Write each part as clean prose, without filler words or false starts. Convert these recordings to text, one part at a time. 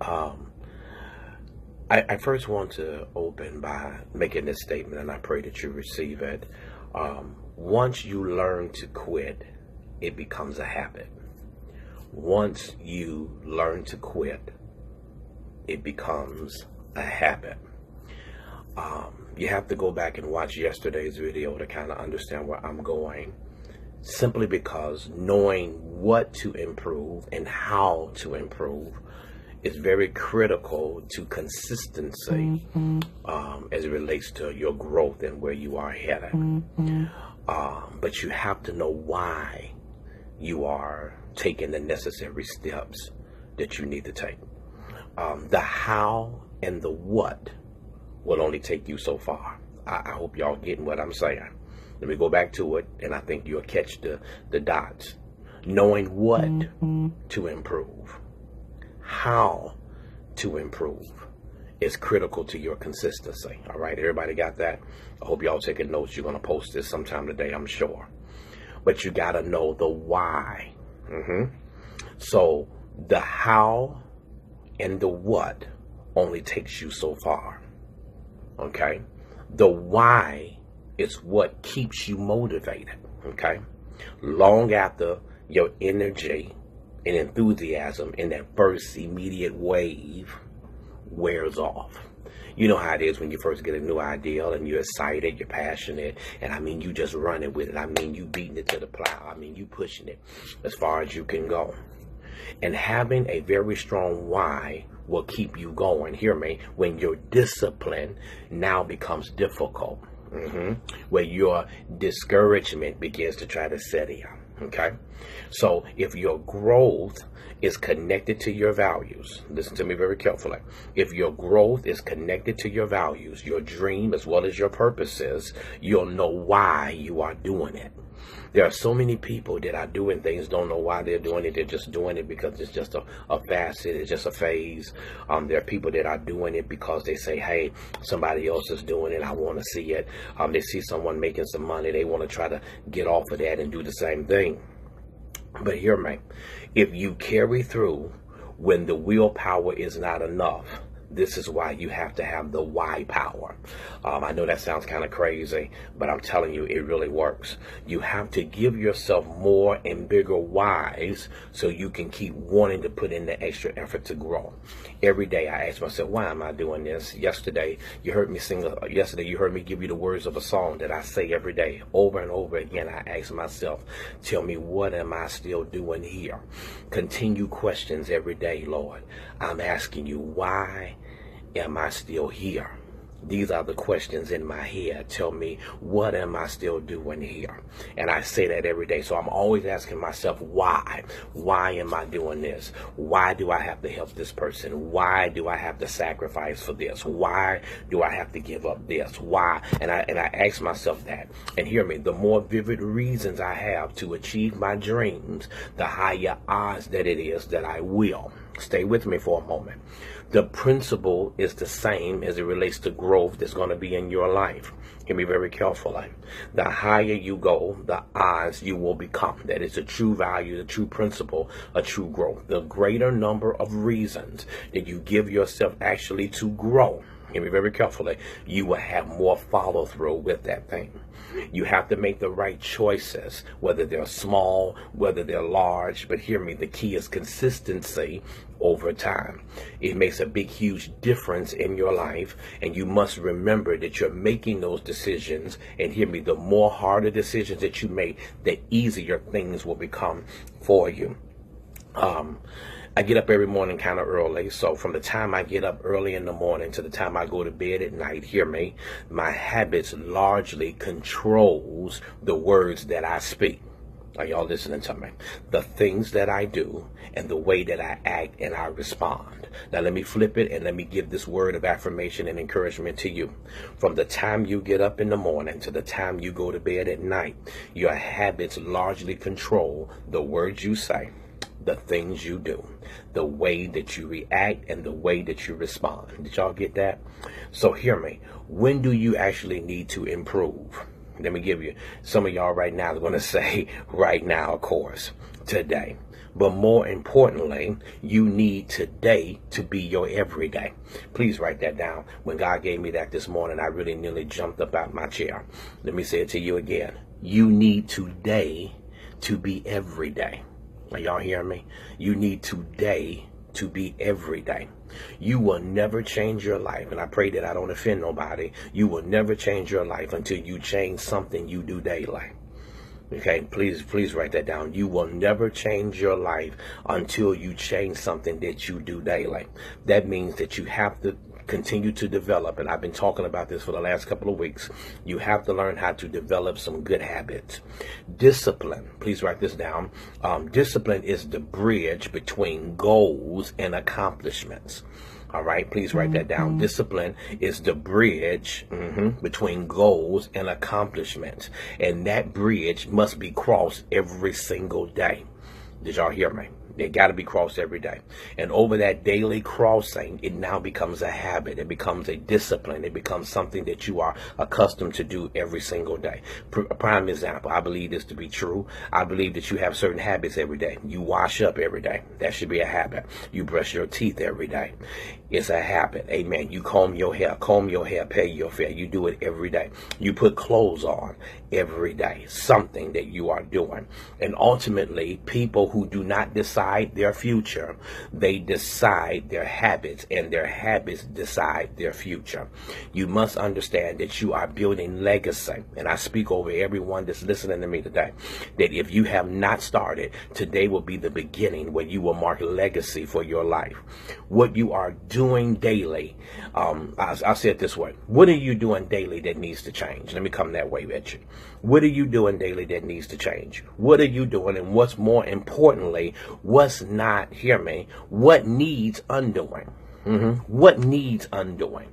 Um, I first want to open by making this statement, and I pray that you receive it. Once you learn to quit, it becomes a habit. Once you learn to quit, it becomes a habit. You have to go back and watch yesterday's video to kind of understand where I'm going, simply because knowing what to improve and how to improve is very critical to consistency as it relates to your growth and where you are headed. But you have to know why you are taking the necessary steps that you need to take. The how and the what will only take you so far. I hope y'all getting what I'm saying. Let me go back to it, and I think you'll catch the dots. Knowing what to improve, how to improve is critical to your consistency. All right, everybody got that? I hope y'all taking notes. You're going to post this sometime today, I'm sure. But you got to know the why. So the how and the what only takes you so far. Okay? The why is what keeps you motivated. Okay? Long after your energy and enthusiasm in that first immediate wave wears off. You know how it is when you first get a new idea and you're excited, you're passionate, and I mean you just running with it. I mean you beating it to the plow. I mean you pushing it as far as you can go. And having a very strong why will keep you going. Hear me? When your discipline now becomes difficult, where your discouragement begins to try to set in. Okay? So if your growth is connected to your values, listen to me very carefully. If your growth is connected to your values, your dream as well as your purposes, you'll know why you are doing it. There are so many people that are doing things, don't know why they're doing it. They're just doing it because it's just a facet. It's just a phase. There are people that are doing it because they say, hey, somebody else is doing it. I want to see it. They see someone making some money. They want to try to get off of that and do the same thing. But hear me. If you carry through when the willpower is not enough, this is why you have to have the why power. I know that sounds kind of crazy, but I'm telling you, it really works. You have to give yourself more and bigger whys so you can keep wanting to put in the extra effort to grow. Every day I ask myself, why am I doing this? Yesterday, you heard me give you the words of a song that I say every day. Over and over again, I ask myself, tell me, what am I still doing here? Continue questions every day, Lord. I'm asking you, why am I still here? These are the questions in my head. Tell me, what am I still doing here? And I say that every day. So I'm always asking myself, why? Why am I doing this? Why do I have to help this person? Why do I have to sacrifice for this? Why do I have to give up this? Why? And I ask myself that. And hear me, the more vivid reasons I have to achieve my dreams, the higher odds that it is that I will. Stay with me for a moment. The principle is the same as it relates to growth that's going to be in your life. Hear me very carefully. The higher you go, the odds you will become. That is a true value, the true principle, a true growth. The greater number of reasons that you give yourself actually to grow, hear me very carefully, you will have more follow through with that thing. You have to make the right choices, whether they're small, whether they're large. But hear me, the key is consistency over time. It makes a big, huge difference in your life. And you must remember that you're making those decisions. And hear me, the more harder decisions that you make, the easier things will become for you. I get up every morning kind of early. So from the time I get up early in the morning to the time I go to bed at night, hear me, my habits largely controls the words that I speak. Are y'all listening to me? The things that I do and the way that I act and I respond. Now let me flip it and let me give this word of affirmation and encouragement to you. From the time you get up in the morning to the time you go to bed at night, your habits largely control the words you say, the things you do, the way that you react, and the way that you respond. Did y'all get that? So hear me. When do you actually need to improve? Let me give you, some of y'all right now are going to say right now, of course, today. But more importantly, you need today to be your everyday. Please write that down. When God gave me that this morning, I really nearly jumped up out my chair. Let me say it to you again. You need today to be everyday. Are y'all hearing me? You need today to be everyday. You will never change your life, and I pray that I don't offend nobody. You will never change your life until you change something you do daily. Okay, please write that down. You will never change your life until you change something that you do daily. That means that you have to continue to develop, and I've been talking about this for the last couple of weeks. You have to learn how to develop some good habits. Discipline, please write this down. Discipline is the bridge between goals and accomplishments. All right, please write that down. Discipline is the bridge between goals and accomplishments. And that bridge must be crossed every single day. Did y'all hear me? They got to be crossed every day. And over that daily crossing, it now becomes a habit. It becomes a discipline. It becomes something that you are accustomed to do every single day. A prime example, I believe this to be true. I believe that you have certain habits every day. You wash up every day. That should be a habit. You brush your teeth every day. It's a habit. Amen. You comb your hair, pay your fare. You do it every day. You put clothes on every day. Something that you are doing. And ultimately, people who do not decide their future, they decide their habits, and their habits decide their future. You must understand that you are building legacy. And I speak over everyone that's listening to me today, that if you have not started, today will be the beginning where you will mark legacy for your life. What you are doing daily, I'll say it this way. What are you doing daily that needs to change? Let me come that way with you. What are you doing daily that needs to change? What are you doing? And what's more importantly, what's not, hear me, what needs undoing? What needs undoing?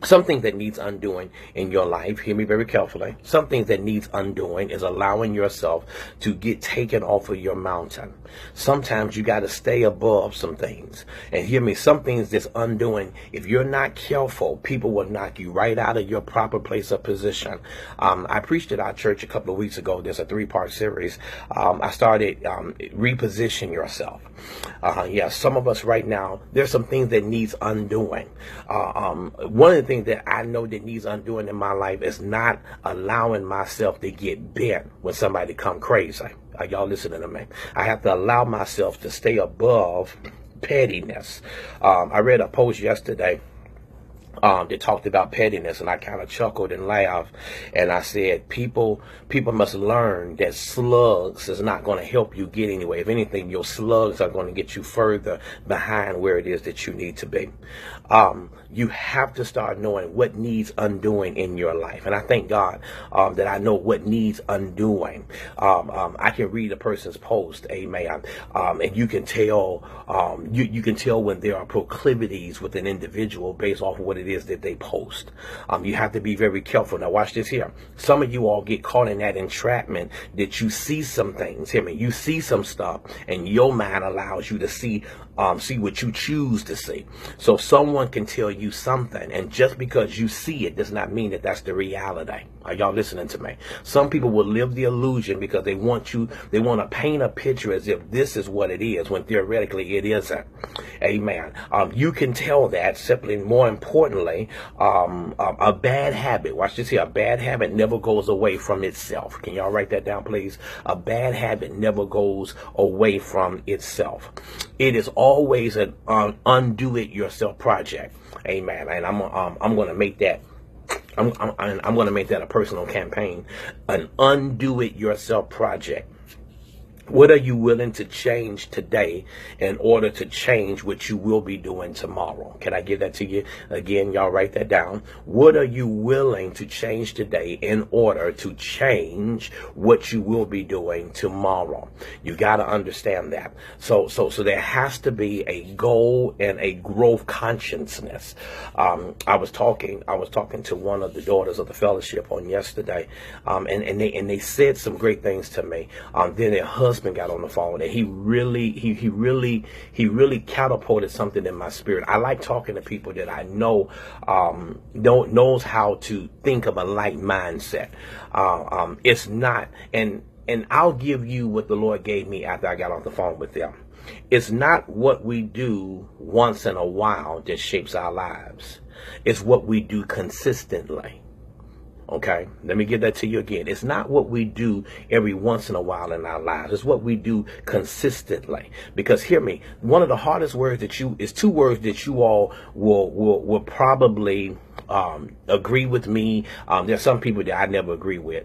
Something that needs undoing in your life, hear me very carefully, something that needs undoing is allowing yourself to get taken off of your mountain. Sometimes you got to stay above some things. And hear me, some things that's undoing, if you're not careful, people will knock you right out of your proper place of position. I preached at our church a couple of weeks ago. There's a 3-part series. I started reposition yourself. Yeah, some of us right now, there's some things that needs undoing. One of the things that I know that needs undoing in my life is not allowing myself to get bent when somebody come crazy. Are y'all listening to me? I have to allow myself to stay above pettiness. I read a post yesterday that talked about pettiness, and I kind of chuckled and laughed, and I said, people must learn that slugs is not going to help you get anywhere. If anything, your slugs are going to get you further behind where it is that you need to be. You have to start knowing what needs undoing in your life, and I thank God that I know what needs undoing. I can read a person's post, amen, and you can tell you can tell when there are proclivities with an individual based off of what it is that they post. You have to be very careful. Now watch this here. Some of you all get caught in that entrapment that you see some things. Hear me. You see some stuff, and your mind allows you to see what you choose to see. So someone can tell you something, and just because you see it does not mean that that's the reality. Are y'all listening to me? Some people will live the illusion because they want to paint a picture as if this is what it is, when theoretically it isn't. Amen. You can tell that simply, more importantly, a bad habit. Watch this here. A bad habit never goes away from itself. Can y'all write that down, please? A bad habit never goes away from itself. It is always an undo-it-yourself project. Amen. And I'm going to make that. I'm going to make that a personal campaign. An undo-it-yourself project. What are you willing to change today in order to change what you will be doing tomorrow? Can I give that to you? Again, y'all write that down. What are you willing to change today in order to change what you will be doing tomorrow? You got to understand that. So there has to be a goal and a growth consciousness. I was talking to one of the daughters of the fellowship on yesterday, and they said some great things to me. Then their husband got on the phone, and he really catapulted something in my spirit. I like talking to people that I know knows how to think of a like mindset. It's not, and and I'll give you what the Lord gave me after I got off the phone with them. It's not what we do once in a while that shapes our lives. It's what we do consistently. Okay, let me get that to you again. It's not what we do every once in a while in our lives. It's what we do consistently. Because hear me, one of the hardest words is two words that you all will probably agree with me. There's some people that I never agree with.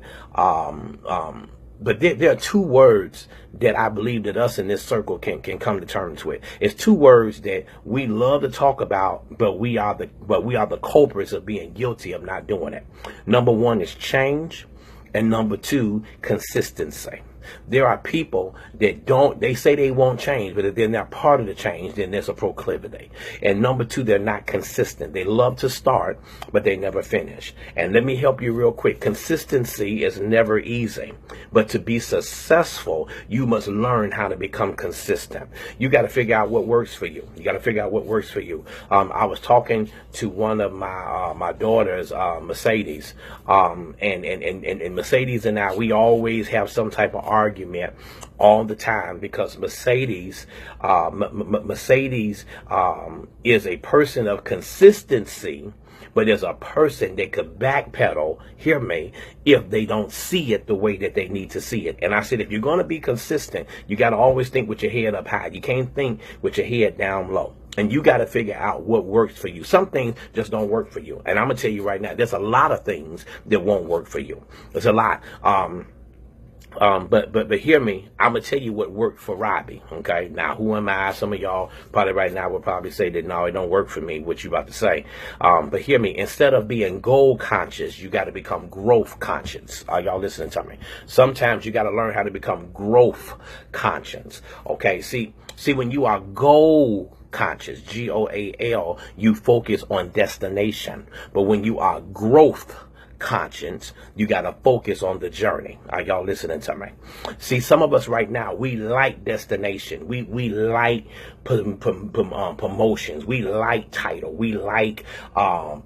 But there are two words that I believe that us in this circle can come to terms with. It's two words that we love to talk about, but we are the culprits of being guilty of not doing it. Number one is change, and number two, consistency. There are people that they say they won't change, but if they're not part of the change, then there's a proclivity. And number two, they're not consistent. They love to start, but they never finish. And let me help you real quick. Consistency is never easy, but to be successful, you must learn how to become consistent. You got to figure out what works for you. You got to figure out what works for you. I was talking to one of my daughters, Mercedes, and Mercedes and I, we always have some type of argument all the time, because Mercedes is a person of consistency, but is a person that could backpedal, hear me, if they don't see it the way that they need to see it. And I said, if you're going to be consistent, you got to always think with your head up high. You can't think with your head down low. And you got to figure out what works for you. Some things just don't work for you. And I'm going to tell you right now, there's a lot of things that won't work for you. There's a lot. But hear me, I'm gonna tell you what worked for Robbie. Okay, now who am I? Some of y'all probably right now will probably say that no, it don't work for me. What you about to say? But hear me. Instead of being goal conscious, you got to become growth conscious. Are y'all listening to me? Sometimes you got to learn how to become growth conscious. Okay, see when you are goal conscious, GOAL, you focus on destination. But when you are growth conscience, you got to focus on the journey. Are y'all listening to me? See, some of us right now, we like destination. We like promotions. We like title. We like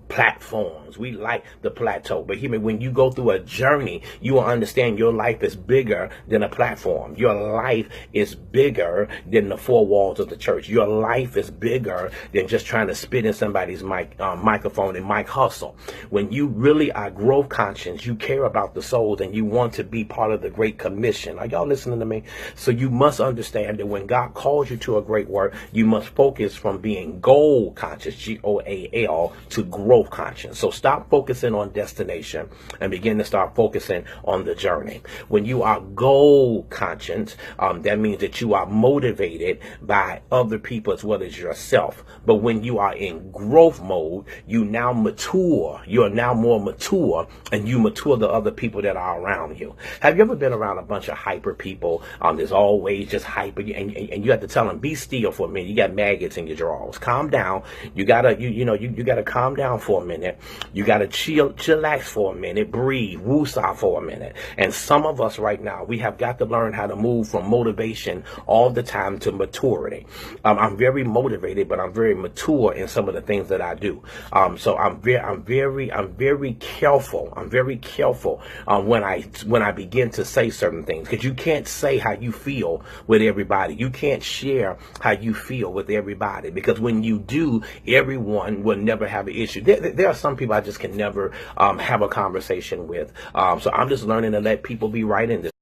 platforms. We like the plateau. But hear me, when you go through a journey, you will understand your life is bigger than a platform. Your life is bigger than the four walls of the church. Your life is bigger than just trying to spit in somebody's microphone and mic hustle. When you really are growth conscious, you care about the souls, and you want to be part of the Great Commission. Are y'all listening to me? So you must understand that when God calls you to a great work, you must focus from being goal conscious, GOAL, to growth conscious. So stop focusing on destination and begin to start focusing on the journey. When you are goal conscious, that means that you are motivated by other people as well as yourself. But when you are in growth mode, you now mature. You are now more mature, and you mature the other people that are around you. Have you ever been around a bunch of hyper people? There's always just hyper, and you have to tell them, be still for a minute. You got maggots in your drawers. Calm down. You gotta calm down for a minute. You gotta chillax for a minute. Breathe. Woosah for a minute. And some of us right now, we have got to learn how to move from motivation all the time to maturity. I'm very motivated, but I'm very mature in some of the things that I do. So I'm very careful. I'm very careful when I begin to say certain things, because you can't say how you feel with everybody. You can't share how you feel with everybody, because when you do, everyone will never have an issue. There are some people I just can never have a conversation with. So I'm just learning to let people be right in this